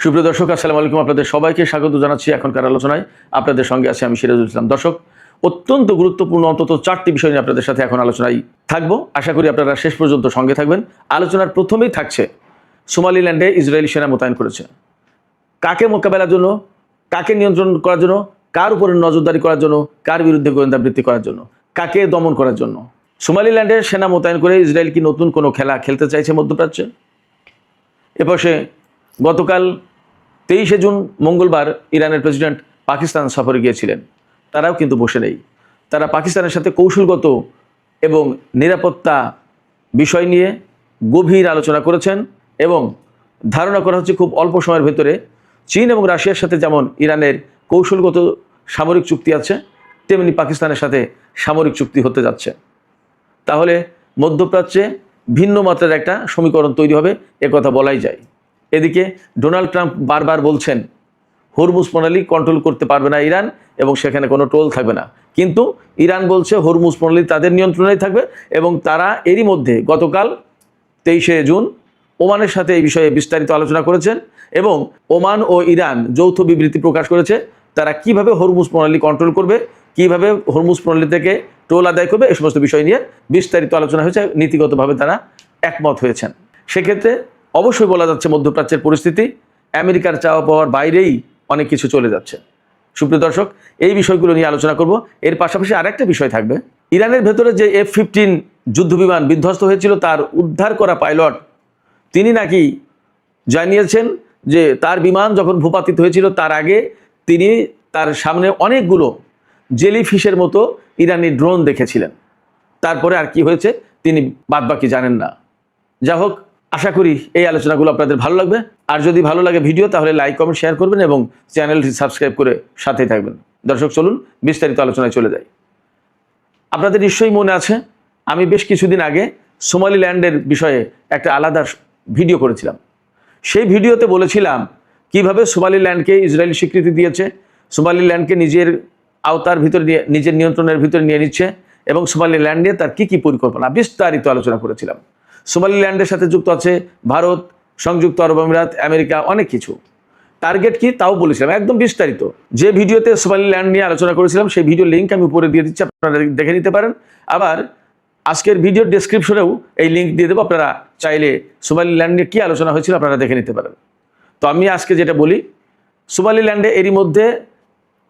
সুপ্রিয় দর্শক, আসসালামু আলাইকুম। আপনাদের সবাইকে স্বাগত জানাচ্ছি এখনকার আলোচনায়। আপনাদের সঙ্গে আছি আমি সিরাজুল ইসলাম। দর্শক, অত্যন্ত গুরুত্বপূর্ণ অন্তত 4টি বিষয় নিয়ে আপনাদের সাথে এখন আলোচনায় থাকবো। আশা করি আপনারা শেষ পর্যন্ত সঙ্গে থাকবেন। আলোচনার প্রথমেই থাকছে সোমালিল্যান্ডে ইসরায়েলি সেনা মোতায়েন করেছে। কাকে মোকাবেলার জন্য, কাকে নিয়ন্ত্রণ করার জন্য, কার উপরে নজরদারি করার জন্য, কার বিরুদ্ধে গোয়েন্দাবৃত্তি করার জন্য, কাকে দমন করার জন্য সোমালিল্যান্ডে সেনা মোতায়েন করে ইসরায়েল কি নতুন কোনো খেলা খেলতে চাইছে মধ্যপ্রাচ্যে? এপাশে গতকাল 23শে জুন মঙ্গলবার ইরানের প্রেসিডেন্ট পাকিস্তান সফরে গিয়েছিলেন। তারাও কিন্তু বসে নেই। তারা পাকিস্তানের সাথে কৌশলগত এবং নিরাপত্তা বিষয় নিয়ে গভীর আলোচনা করেছেন এবং ধারণা করা হচ্ছে খুব অল্প সময়ের ভেতরে চীন এবং রাশিয়ার সাথে যেমন ইরানের কৌশলগত সামরিক চুক্তি আছে, তেমনি পাকিস্তানের সাথে সামরিক চুক্তি হতে যাচ্ছে। তাহলে মধ্যপ্রাচ্যে ভিন্ন মাত্রার একটা সমীকরণ তৈরি হবে, একথা বলাই যায়। এদিকে ডোনাল্ড ট্রাম্প বারবার বলছেন হরমুজ প্রণালী কন্ট্রোল করতে পারবে না ইরান এবং সেখানে কোনো টোল থাকবে না। কিন্তু ইরান বলছে হরমুজ প্রণালী তাদের নিয়ন্ত্রণেই থাকবে এবং তারা এরই মধ্যে গতকাল 23শে জুন ওমানের সাথে এই বিষয়ে বিস্তারিত আলোচনা করেছেন এবং ওমান ও ইরান যৌথ বিবৃতি প্রকাশ করেছে তারা কিভাবে হরমুজ প্রণালী কন্ট্রোল করবে, কিভাবে হরমুজ প্রণালী থেকে টোল আদায় করবে, এই সমস্ত বিষয় নিয়ে বিস্তারিত আলোচনা হয়েছে। নীতিগতভাবে তারা একমত হয়েছেন। সেক্ষেত্রে অবশ্যই বলা যাচ্ছে মধ্যপ্রাচ্যের পরিস্থিতি আমেরিকার চাওয়া পাওয়ার বাইরেই অনেক কিছু চলে যাচ্ছে। সুপ্রিয় দর্শক, এই বিষয়গুলো নিয়ে আলোচনা করব। এর পাশাপাশি আরেকটা বিষয় থাকবে, ইরানের ভেতরে যে F-15 যুদ্ধবিমান বিধ্বস্ত হয়েছিল তার উদ্ধার করা পাইলট তিনি নাকি জানিয়েছেন যে তার বিমান যখন ভূপাতিত হয়েছিল তার আগে তিনি তার সামনে অনেকগুলো জেলিফিশের মতো ইরানি ড্রোন দেখেছিলেন। তারপরে আর কি হয়েছে তিনি বাদবাকি জানেন না। যা হোক, আশা করি এই আলোচনাগুলো আপনাদের ভালো লাগবে। আর যদি ভালো লাগে ভিডিও তাহলে লাইক কমেন্ট শেয়ার করবেন এবং চ্যানেলটি সাবস্ক্রাইব করে সাথেই থাকবেন। দর্শক, চলুন বিস্তারিত আলোচনায় চলে যাই। আপনাদের নিশ্চয়ই মনে আছে আমি বেশ কিছুদিন আগে সোমালিল্যান্ডের বিষয়ে একটা আলাদা ভিডিও করেছিলাম। সেই ভিডিওতে বলেছিলাম কিভাবে সোমালিল্যান্ডকে ইসরায়েল স্বীকৃতি দিয়েছে, সোমালিল্যান্ডকে নিজের আওতার ভিতরে নিয়ে, নিজের নিয়ন্ত্রণের ভিতরে নিয়ে নিচ্ছে এবং সোমালিল্যান্ড নিয়ে তার কী পরিকল্পনা বিস্তারিত আলোচনা করেছিলাম। সোমালিল্যান্ডের সাথে যুক্ত আছে ভারত, সংযুক্ত আরব আমিরাত, আমেরিকা, অনেক কিছু। টার্গেট কি তাও বলেছিলাম একদম বিস্তারিত। যে ভিডিওতে সোমালিল্যান্ড নিয়ে আলোচনা করেছিলাম সেই ভিডিও লিঙ্ক আমি উপরে দিয়ে দিচ্ছি, আপনারা দেখে নিতে পারেন। আবার আজকের ভিডিওর ডেসক্রিপশনেও এই লিঙ্ক দিয়ে দেবো, আপনারা চাইলে সোমালিল্যান্ড নিয়ে কী আলোচনা হয়েছিল আপনারা দেখে নিতে পারেন। তো আমি আজকে যেটা বলি, সোমালিল্যান্ডে এরই মধ্যে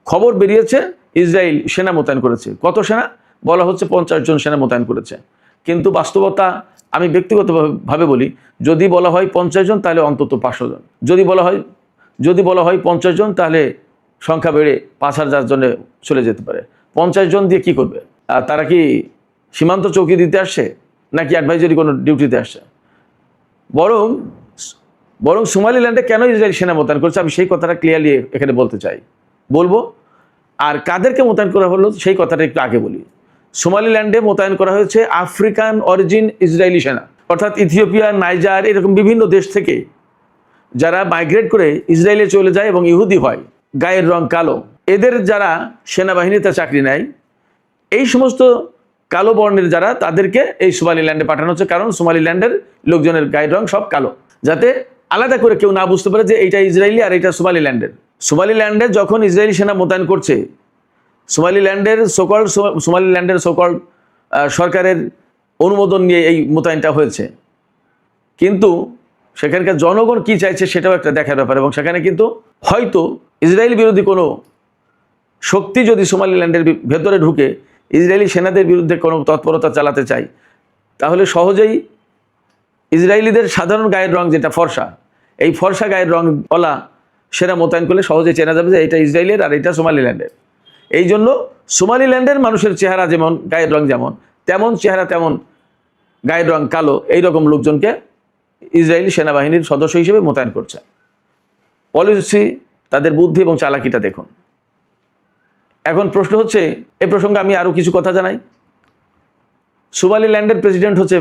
খবর বেরিয়েছে ইসরায়েল সেনা মোতায়েন করেছে। কত সেনা? বলা হচ্ছে 50 জন সেনা মোতায়েন করেছে। কিন্তু বাস্তবতা আমি ব্যক্তিগতভাবে বলি, যদি বলা হয় 50 জন তাহলে অন্তত 500 জন। যদি বলা হয় 50 জন তাহলে সংখ্যা বেড়ে 5000 জনে চলে যেতে পারে। 50 জন দিয়ে কি করবে? আর তারা কি সীমান্ত চৌকি দিতে আসছে নাকি অ্যাডভাইজারি কোনো ডিউটিতে আসছে? বরং সোমালিল্যান্ডে কেন ইসরায়েল সেনা মোতায়েন করছে আমি সেই কথাটা ক্লিয়ারলি এখানে বলবো। আর কাদেরকে মোতায়েন করা হলো সেই কথাটা একটু আগে বলি। সোমালিল্যান্ডে মোতায়েন করা হয়েছে আফ্রিকান অরিজিন ইসরায়েলি সেনা, অর্থাৎ ইথিওপিয়া, নাইজার, এরকম বিভিন্ন দেশ থেকে যারা মাইগ্রেট করে ইসরায়েলে চলে যায় এবং ইহুদি হয়, গায়ের রং কালো, এদের যারা সেনাবাহিনীতে চাকরি নেয়, এই সমস্ত কালো বর্ণের যারা, তাদেরকে এই সোমালিল্যান্ডে পাঠানো হচ্ছে। কারণ সোমালিল্যান্ডের লোকজনের গায়ের রং সব কালো, যাতে আলাদা করে কেউ না বুঝতে পারে যে এইটা ইসরায়েলি আর এইটা সোমালিল্যান্ডের। সোমালিল্যান্ডে যখন ইসরায়েলি সেনা মোতায়েন করছে, সোমালিল্যান্ডের সোকল সরকারের অনুমোদন নিয়ে এই মোতায়েনটা হয়েছে। কিন্তু সেখানকার জনগণ কি চাইছে সেটাও একটা দেখার ব্যাপার। এবং সেখানে কিন্তু হয়তো ইসরায়েল বিরোধী কোনো শক্তি যদি সোমালিল্যান্ডের ভেতরে ঢুকে ইসরায়েলি সেনাদের বিরুদ্ধে কোনো তৎপরতা চালাতে চায়, তাহলে সহজেই ইসরায়েলিদের সাধারণ গায়ের রং যেটা ফর্সা, এই ফর্সা গায়ের রংওয়ালা সেনা মোতায়েন করলে সহজে চেনা যাবে যে এটা ইসরায়েলের আর এটা সোমালিল্যান্ডের। এই জন্য সোমালিল্যান্ডের মানুষের চেহারা যেমন, গায়ের রং যেমন, তেমন চেহারা তেমন গায়ের রং কালো, এইরকম লোকজনকে ইসরায়েলি সেনাবাহিনীর সদস্য হিসেবে মোতায়েন করছে। পলিসি, তাদের বুদ্ধি এবং চালাকিটা দেখুন। এখন প্রশ্ন হচ্ছে, এই প্রসঙ্গে আমি আরও কিছু কথা জানাই। সোমালিল্যান্ডের প্রেসিডেন্ট হচ্ছে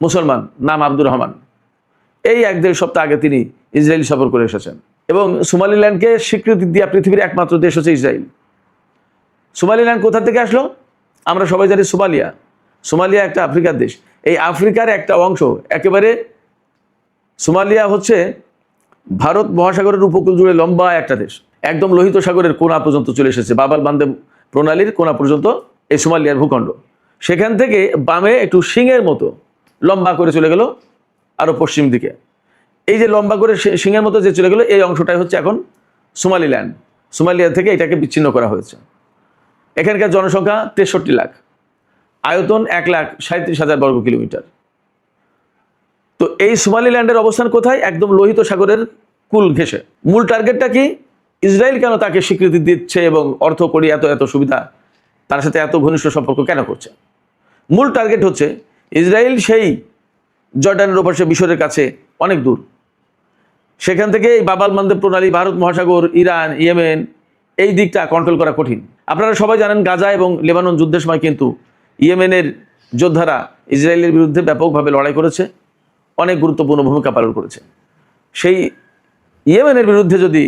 মুসলমান, নাম আব্দুর রহমান। এই 1-1.5 সপ্তাহ আগে তিনি ইসরায়েল সফর করে এসেছেন এবং সোমালিল্যান্ডকে স্বীকৃতি দেওয়া পৃথিবীর একমাত্র দেশ হচ্ছে ইসরায়েল। সোমালিল্যান্ড কোথা থেকে আসলো? আমরা সবাই জানি সোমালিয়া একটা আফ্রিকার দেশ। এই আফ্রিকার একটা অংশ, একেবারে সোমালিয়া হচ্ছে ভারত মহাসাগরের উপকূল জুড়ে লম্বা একটা দেশ, একদম লোহিত সাগরের কোনা পর্যন্ত চলে এসেছে, বাবাল মান্দেব প্রণালীর কোনা পর্যন্ত এই সোমালিয়ার ভূখণ্ড। সেখান থেকে বামে একটু শিংয়ের মতো লম্বা করে চলে গেল আরও পশ্চিম দিকে। এই যে লম্বা করে শিংয়ের মতো যে চলে গেল, এই অংশটাই হচ্ছে এখন সোমালিল্যান্ড। সোমালিয়া থেকে এটাকে বিচ্ছিন্ন করা হয়েছে। এখানকার জনসংখ্যা 63 লাখ, আয়তন 1,37,000 বর্গ কিলোমিটার। তো এই সোমালিল্যান্ডের অবস্থান কোথায়? একদম লোহিত সাগরের কুল ঘেঁষে। মূল টার্গেটটা কি? ইসরায়েল কেন তাকে স্বীকৃতি দিচ্ছে এবং অর্থ করি এত এত সুবিধা, তার সাথে এত ঘনিষ্ঠ সম্পর্ক কেন করছে? মূল টার্গেট হচ্ছে ইসরায়েল সেই জর্ডানের ওপাশে মিশরের কাছে অনেক দূর, সেখান থেকে এই বাবাল মান্দেব প্রণালী, ভারত মহাসাগর, ইরান, ইয়েমেন, এই দিকটা কন্ট্রোল করা কঠিন। আপনারা সবাই জানেন গাজা এবং লেবানন যুদ্ধের সময় কিন্তু ইয়েমেনের যোদ্ধারা ইসরায়েলের বিরুদ্ধে ব্যাপকভাবে লড়াই করেছে, অনেক গুরুত্বপূর্ণ ভূমিকা পালন করেছে। সেই ইয়েমেনের বিরুদ্ধে যদি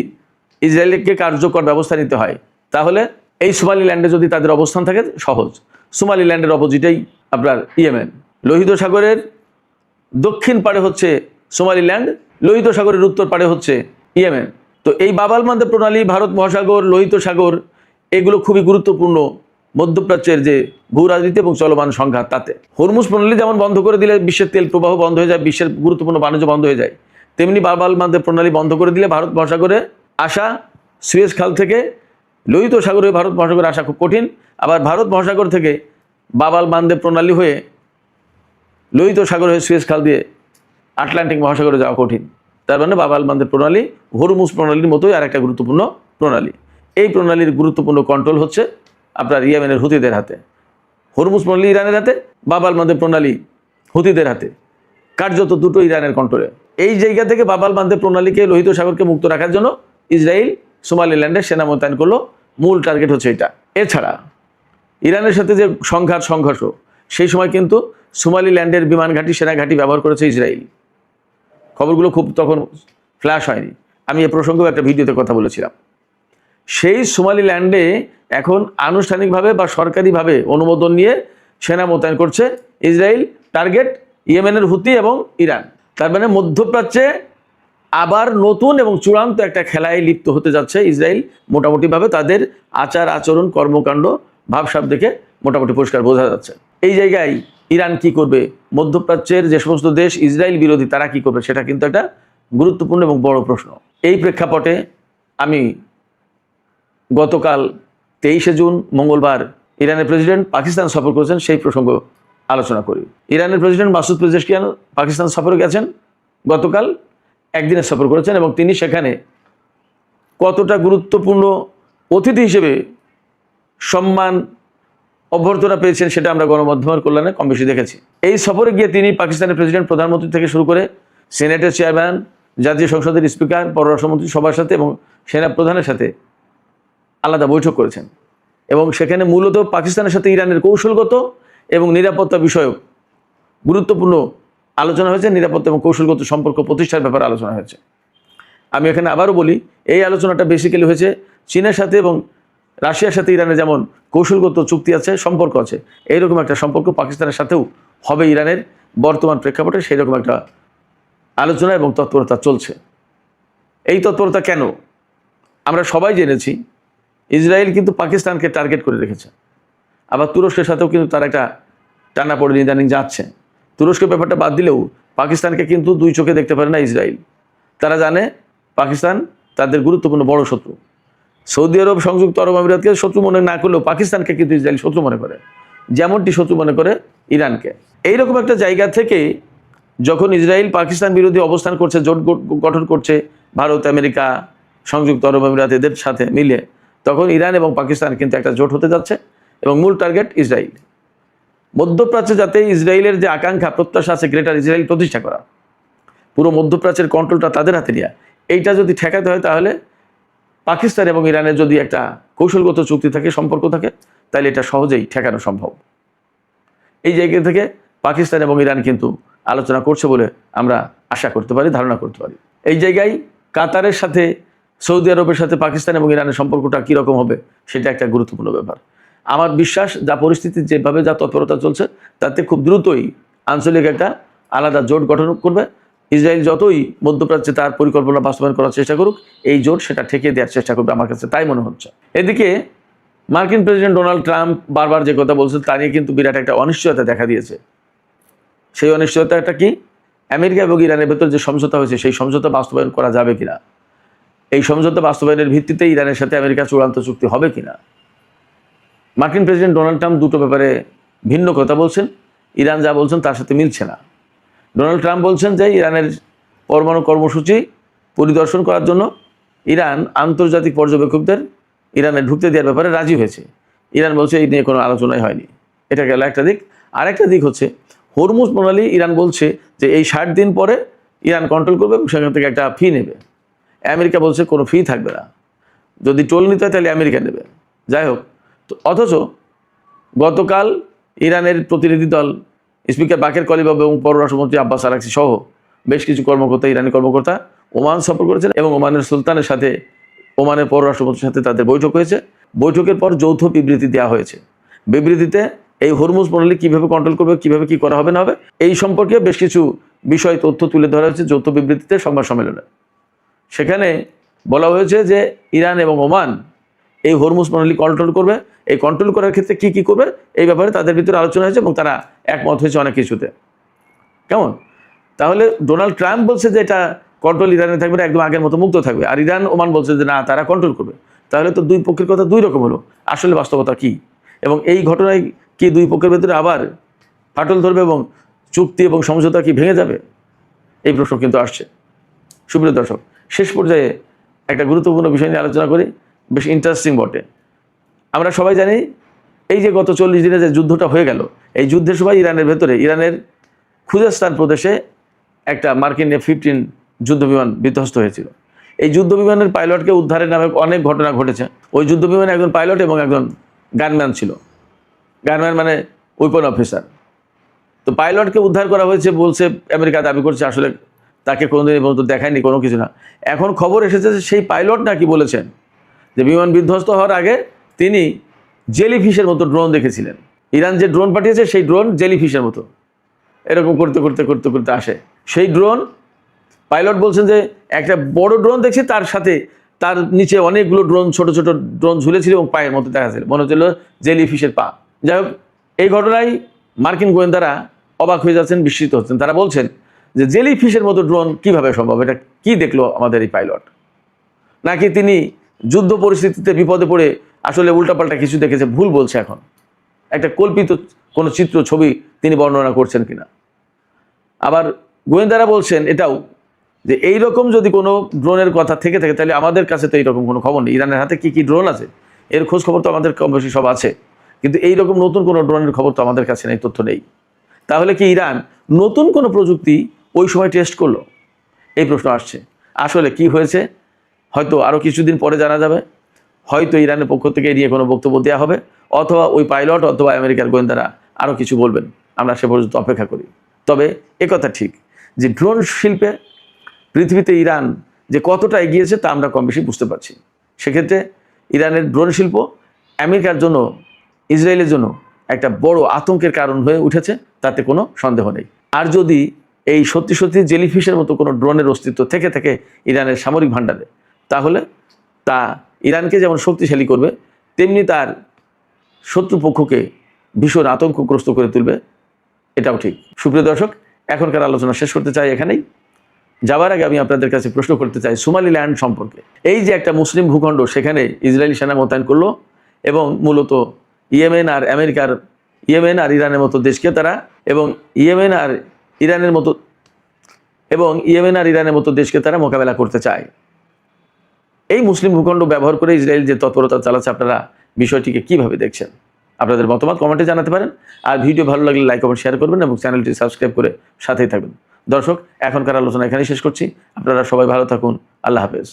ইসরায়েলকে কার্যকর ব্যবস্থা নিতে হয়, তাহলে এই সোমালিল্যান্ডে যদি তাদের অবস্থান থাকে সহজ। সোমালিল্যান্ডের অপোজিটেই আপনার ইয়েমেন। লোহিত সাগরের দক্ষিণ পাড়ে হচ্ছে সোমালিল্যান্ড, লোহিত সাগরের উত্তর পাড়ে হচ্ছে ইয়েমেন। তো এই বাবাল মান্দেব প্রণালী, ভারত মহাসাগর, লোহিত সাগর, এগুলো খুবই গুরুত্বপূর্ণ মধ্যপ্রাচ্যের যে ভূ রাজনীতি এবং চলমান সংঘাত তাতে। হরমুজ প্রণালী যেমন বন্ধ করে দিলে বিশ্বের তেল প্রবাহ বন্ধ হয়ে যায়, বিশ্বের গুরুত্বপূর্ণ বাণিজ্য বন্ধ হয়ে যায়, তেমনি বাবাল মান্দেব প্রণালী বন্ধ করে দিলে ভারত মহাসাগরে আসা, সুয়েজ খাল থেকে লোহিত সাগরে ভারত মহাসাগরে আসা খুব কঠিন। আবার ভারত মহাসাগর থেকে বাবাল মান্দেব প্রণালী হয়ে লোহিত সাগর হয়ে সুয়েজ খাল দিয়ে আটলান্টিক মহাসাগরে যাওয়া কঠিন। তার মানে বাবাল মান্দেব প্রণালী হরমুজ প্রণালীর মতোই আর একটা গুরুত্বপূর্ণ প্রণালী। এই প্রণালীর গুরুত্বপূর্ণ কন্ট্রোল হচ্ছে আপনার ইয়েমেনের হুতিদের হাতে। হরমুজ প্রণালী ইরানের হাতে, বাবাল মান্দেব প্রণালী হুতিদের হাতে, কার্যত দুটো ইরানের কন্ট্রোলে। এই জায়গা থেকে বাবাল মান্দেব প্রণালীকে, লোহিত সাগরকে মুক্ত রাখার জন্য ইসরায়েল সোমালিল্যান্ডে সেনা মোতায়েন করলো। মূল টার্গেট হচ্ছে এটা। এছাড়া ইরানের সাথে যে সংঘর্ষ, সেই সময় কিন্তু সোমালিল্যান্ডের বিমান ঘাঁটি, সেনা ঘাঁটি ব্যবহার করেছে ইসরায়েল। খবরগুলো খুব তখন ফ্ল্যাশ হয়নি, আমি এ প্রসঙ্গেও একটা ভিডিওতে কথা বলেছিলাম। সেই সোমালিল্যান্ডে এখন আনুষ্ঠানিকভাবে বা সরকারিভাবে অনুমোদন নিয়ে সেনা মোতায়েন করছে ইসরায়েল। টার্গেট ইয়েমেনের হুতি এবং ইরান। তার মানে মধ্যপ্রাচ্যে আবার নতুন এবং চূড়ান্ত একটা খেলায় লিপ্ত হতে যাচ্ছে ইসরায়েল। মোটামুটিভাবে তাদের আচার আচরণ, কর্মকাণ্ড, ভাবসাব দেখে মোটামুটি পরিষ্কার বোঝা যাচ্ছে। এই জায়গায় ইরান কি করবে, মধ্যপ্রাচ্যের যে সমস্ত দেশ ইসরায়েল বিরোধী তারা কি করবে, সেটা কিন্তু একটা গুরুত্বপূর্ণ এবং বড় প্রশ্ন। এই প্রেক্ষাপটে আমি গতকাল 23শে জুন মঙ্গলবার ইরানের প্রেসিডেন্ট পাকিস্তান সফর করেছেন, সেই প্রসঙ্গ আলোচনা করি। ইরানের প্রেসিডেন্ট মাসুদ পেজেশকিয়ান পাকিস্তান সফরে গেছেন, গতকাল একদিনের সফর করেছেন এবং তিনি সেখানে কতটা গুরুত্বপূর্ণ অতিথি হিসেবে সম্মান অভ্যর্থনা পেয়েছেন সেটা আমরা গণমাধ্যমের কল্যাণে কম বেশি দেখেছি। এই সফরে গিয়ে তিনি পাকিস্তানের প্রেসিডেন্ট, প্রধানমন্ত্রী থেকে শুরু করে সিনেটের চেয়ারম্যান, জাতীয় সংসদের স্পিকার, পররাষ্ট্রমন্ত্রী সবার সাথে এবং সেনা প্রধানের সাথে আলাদা বৈঠক করেছেন। এবং সেখানে মূলত পাকিস্তানের সাথে ইরানের কৌশলগত এবং নিরাপত্তা বিষয়ক গুরুত্বপূর্ণ আলোচনা হয়েছে। নিরাপত্তা এবং কৌশলগত সম্পর্ক প্রতিষ্ঠার ব্যাপারে আলোচনা হয়েছে। আমি এখানে আবারও বলি, এই আলোচনাটা বেসিক্যালি হয়েছে চীনের সাথে এবং রাশিয়ার সাথে ইরানের যেমন কৌশলগত চুক্তি আছে, সম্পর্ক আছে, এইরকম একটা সম্পর্ক পাকিস্তানের সাথেও হবে ইরানের বর্তমান প্রেক্ষাপটে। সেই রকম একটা আলোচনা এবং তৎপরতা চলছে। এই তৎপরতা কেন? আমরা সবাই জেনেছি ইসরায়েল কিন্তু পাকিস্তানকে টার্গেট করে রেখেছে। আবার তুরস্কের সাথেও কিন্তু তার একটা টানাপোড়েন ইদানিং যাচ্ছে। তুরস্কের ব্যাপারটা বাদ দিলেও পাকিস্তানকে কিন্তু দুই চোখে দেখতে পারে না ইসরায়েল। তারা জানে পাকিস্তান তাদের গুরুত্বপূর্ণ বড় শত্রু। সৌদি আরব, সংযুক্ত আরব আমিরাতকে শত্রু মনে না করলেও পাকিস্তানকে কিন্তু ইসরায়েল শত্রু মনে করে, যেমনটি শত্রু মনে করে ইরানকে। এইরকম একটা জায়গা থেকে যখন ইসরায়েল পাকিস্তান বিরোধী অবস্থান করছে, জোট গঠন করছে ভারত, আমেরিকা, সংযুক্ত আরব আমিরাত এদের সাথে মিলে, তখন ইরান এবং পাকিস্তান কিন্তু একটা জোট হতে যাচ্ছে এবং মূল টার্গেট ইসরায়েল। মধ্যপ্রাচ্যে যাতে ইসরায়েলের যে আকাঙ্ক্ষা, প্রত্যাশা আছে গ্রেটার ইসরায়েল প্রতিষ্ঠা করা, পুরো মধ্যপ্রাচ্যের কন্ট্রোলটা তাদের হাতে নেওয়া, এইটা যদি ঠেকাতে হয় তাহলে পাকিস্তান এবং ইরানের যদি একটা কৌশলগত চুক্তি থাকে, সম্পর্ক থাকে, তাহলে এটা সহজেই ঠেকানো সম্ভব। এই জায়গা থেকে পাকিস্তান এবং ইরান কিন্তু আলোচনা করছে বলে আমরা আশা করতে পারি, ধারণা করতে পারি। এই জায়গায় কাতারের সাথে, সৌদি আরবের সাথে পাকিস্তান এবং ইরানের সম্পর্কটা কীরকম হবে সেটা একটা গুরুত্বপূর্ণ ব্যাপার। আমার বিশ্বাস যা পরিস্থিতি, যেভাবে যা তৎপরতা চলছে, তাতে খুব দ্রুতই আঞ্চলিক একটা আলাদা জোট গঠন করবে ইসরায়েল যতই মধ্যপ্রাচ্যে তার পরিকল্পনা বাস্তবায়ন করার চেষ্টা করুক, এই জোট সেটা ঠেকে দেওয়ার চেষ্টা করবে, আমার কাছে তাই মনে হচ্ছে। এদিকে মার্কিন প্রেসিডেন্ট ডোনাল্ড ট্রাম্প বারবার যে কথা বলছেন তা নিয়ে কিন্তু বিরাট একটা অনিশ্চয়তা দেখা দিয়েছে। সেই অনিশ্চয়তাটা কি? আমেরিকা এবং ইরানের ভেতর যে সমঝোতা হয়েছে সেই সমঝোতা বাস্তবায়ন করা যাবে কিনা, এই সমঝোতা বাস্তবায়নের ভিত্তিতে ইরানের সাথে আমেরিকা চূড়ান্ত চুক্তি হবে কিনা। মার্কিন প্রেসিডেন্ট ডোনাল্ড ট্রাম্প দুটো ব্যাপারে ভিন্ন কথা বলছেন। ইরান যা বলছেন তার সাথে মিলছে না। ডোনাল্ড ট্রাম্প বলছেন যে ইরানের পরমাণু কর্মসূচি পরিদর্শন করার জন্য ইরান আন্তর্জাতিক পর্যবেক্ষকদের ইরানে ঢুকতে দেওয়ার ব্যাপারে রাজি হয়েছে। ইরান বলছে এই নিয়ে কোনো আলোচনাই হয়নি। এটা গেল একটা দিক। আরেকটা দিক হচ্ছে হরমুজ প্রণালী। ইরান বলছে যে এই 60 দিন পরে ইরান কন্ট্রোল করবে এবং সেখান থেকে একটা ফি নেবে। আমেরিকা বলছে কোনো ফি থাকবে না, যদি টোল নিতে হয় তাহলে আমেরিকা নেবে। যাই হোক, তো অথচ গতকাল ইরানের প্রতিনিধি দল স্পিকার বাকের কলিবাব এবং পররাষ্ট্রমন্ত্রী আব্বাস আরাকচি সহ বেশ কিছু কর্মকর্তা, ইরানি কর্মকর্তা ওমান সফর করেছেন এবং ওমানের সুলতানের সাথে, ওমানের পররাষ্ট্রমন্ত্রীর সাথে তাদের বৈঠক হয়েছে। বৈঠকের পর যৌথ বিবৃতি দেওয়া হয়েছে। বিবৃতিতে এই হরমুজ প্রণালী কীভাবে কন্ট্রোল করবে, কীভাবে কী করা হবে না হবে, এই সম্পর্কে বেশ কিছু বিষয় তথ্য তুলে ধরা হয়েছে যৌথ বিবৃতিতে সংবাদ সম্মেলনে। সেখানে বলা হয়েছে যে ইরান এবং ওমান এই হরমুজ প্রণালী কন্ট্রোল করবে। এই কন্ট্রোল করার ক্ষেত্রে কি কি করবে এই ব্যাপারে তাদের ভিতরে আলোচনা হয়েছে এবং তারা একমত হয়েছে অনেক কিছুতে। কেমন? তাহলে ডোনাল্ড ট্রাম্প বলছে যে এটা কন্ট্রোল ইরানে থাকবে না, একদম আগের মতো মুক্ত থাকবে, আর ইরান ওমান বলছে যে না, তারা কন্ট্রোল করবে। তাহলে তো দুই পক্ষের কথা দুই রকম হলো। আসলে বাস্তবতা কি? এবং এই ঘটনায় কি দুই পক্ষের ভেতরে আবার ফাটল ধরবে এবং চুক্তি এবং সমঝোতা কি ভেঙে যাবে? এই প্রশ্ন কিন্তু আসছে। সুপ্রিয় দর্শক, শেষ পর্যায়ে একটা গুরুত্বপূর্ণ বিষয় নিয়ে আলোচনা করি, বেশ ইন্টারেস্টিং বটে। আমরা সবাই জানি এই যে গত 40 দিনে যে যুদ্ধটা হয়ে গেল, এই যুদ্ধের সময় ইরানের ভেতরে, ইরানের খুজাস্তান প্রদেশে একটা মার্কিন F-15 যুদ্ধবিমান বিধ্বস্ত হয়েছিল। এই যুদ্ধবিমানের পাইলটকে উদ্ধারের নামে অনেক ঘটনা ঘটেছে। ওই যুদ্ধবিমানে একজন পাইলট এবং একজন গানম্যান ছিল। গানম্যান মানে ওয়েপন অফিসার। তো পাইলটকে উদ্ধার করা হয়েছে বলছে, আমেরিকা দাবি করছে আসলে তাকে কোনোদিন এই পর্যন্ত দেখায়নি, কোনো কিছু না। এখন খবর এসেছে যে সেই পাইলট নাকি বলেছেন যে বিমান বিধ্বস্ত হওয়ার আগে তিনি জেলিফিশের মতো ড্রোন দেখেছিলেন। ইরান যে ড্রোন পাঠিয়েছে সেই ড্রোন জেলিফিশের মতো এরকম করতে করতে করতে করতে আসে। সেই ড্রোন পাইলট বলছেন যে একটা বড় ড্রোন দেখছি, তার সাথে তার নিচে অনেকগুলো ড্রোন, ছোট ছোট ড্রোন ঝুলেছিল এবং পায়ের মতো দেখা যাচ্ছিল, মনে হচ্ছিল জেলিফিশের পা। যাই হোক, এই ঘটনায় মার্কিন গোয়েন্দারা অবাক হয়ে যাচ্ছেন, বিস্মিত হচ্ছেন। তারা বলছেন যে জেলিফিশের মতো ড্রোন কিভাবে সম্ভব? এটা কি দেখলো আমাদের এই পাইলট? নাকি তিনি যুদ্ধ পরিস্থিতিতে বিপদে পড়ে আসলে উল্টাপাল্টা কিছু দেখেছে, ভুল বলছে, এখন একটা কল্পিত কোনো চিত্র ছবি তিনি বর্ণনা করছেন কিনা। আবার গোয়েন্দারা বলছেন এটাও যে এইরকম যদি কোনো ড্রোনের কথা থেকে থাকে তাহলে আমাদের কাছে তো এইরকম কোনো খবর নেই। ইরানের হাতে কি কি ড্রোন আছে এর খোঁজ খবর তো আমাদের কম বেশি সব আছে, কিন্তু এইরকম নতুন কোনো ড্রোনের খবর তো আমাদের কাছে নেই, তথ্য নেই। তাহলে কি ইরান নতুন কোনো প্রযুক্তি ওই সময় টেস্ট করলো? এই প্রশ্ন আসছে। আসলে কি হয়েছে হয়তো আরও কিছুদিন পরে জানা যাবে। হয়তো ইরানের পক্ষ থেকে এ নিয়ে কোনো বক্তব্য দেওয়া হবে, অথবা ওই পাইলট অথবা আমেরিকার গোয়েন্দারা আরও কিছু বলবেন। আমরা সে পর্যন্ত অপেক্ষা করি। তবে একথা ঠিক যে ড্রোন শিল্পে পৃথিবীতে ইরান যে কতটা এগিয়েছে তা আমরা কম বেশি বুঝতে পারছি। সেক্ষেত্রে ইরানের ড্রোন শিল্প আমেরিকার জন্য, ইসরায়েলের জন্য একটা বড় আতঙ্কের কারণ হয়ে উঠেছে, তাতে কোনো সন্দেহ নেই। আর যদি এই সত্যি সত্যি জেলিফিশের মতো কোনো ড্রোনের অস্তিত্ব থেকে থাকে ইরানের সামরিক ভাণ্ডারে, তাহলে তা ইরানকে যেমন শক্তিশালী করবে, তেমনি তার শত্রুপক্ষকে ভীষণ আতঙ্কগ্রস্ত করে তুলবে, এটাও ঠিক। সুপ্রিয় দর্শক, এখনকার আলোচনা শেষ করতে চাই এখানেই। যাওয়ার আগে আমি আপনাদের কাছে প্রশ্ন করতে চাই সোমালিল্যান্ড সম্পর্কে। এই যে একটা মুসলিম ভূখণ্ড, সেখানে ইসরায়েলি সেনা মোতায়েন করলো এবং মূলত ইয়েমেন আর ইরানের মতো দেশকে তারা, ইয়েমেন আর ইরানের মতো দেশকে তারা মোকাবেলা করতে চায়। এই মুসলিম ভূখণ্ড ব্যবহার করে ইসরায়েল যে তৎপরতা চালাচ্ছে, আপনারা বিষয়টিকে কিভাবে দেখছেন? আপনাদের মতামত কমেন্টে জানাতে পারেন। আর ভিডিও ভালো লাগলে লাইক কমেন্ট শেয়ার করবেন এবং চ্যানেলটি সাবস্ক্রাইব করে সাথেই থাকবেন। দর্শক, এখনকার আলোচনা এখানেই শেষ করছি। আপনারা সবাই ভালো থাকুন। আল্লাহ হাফেজ।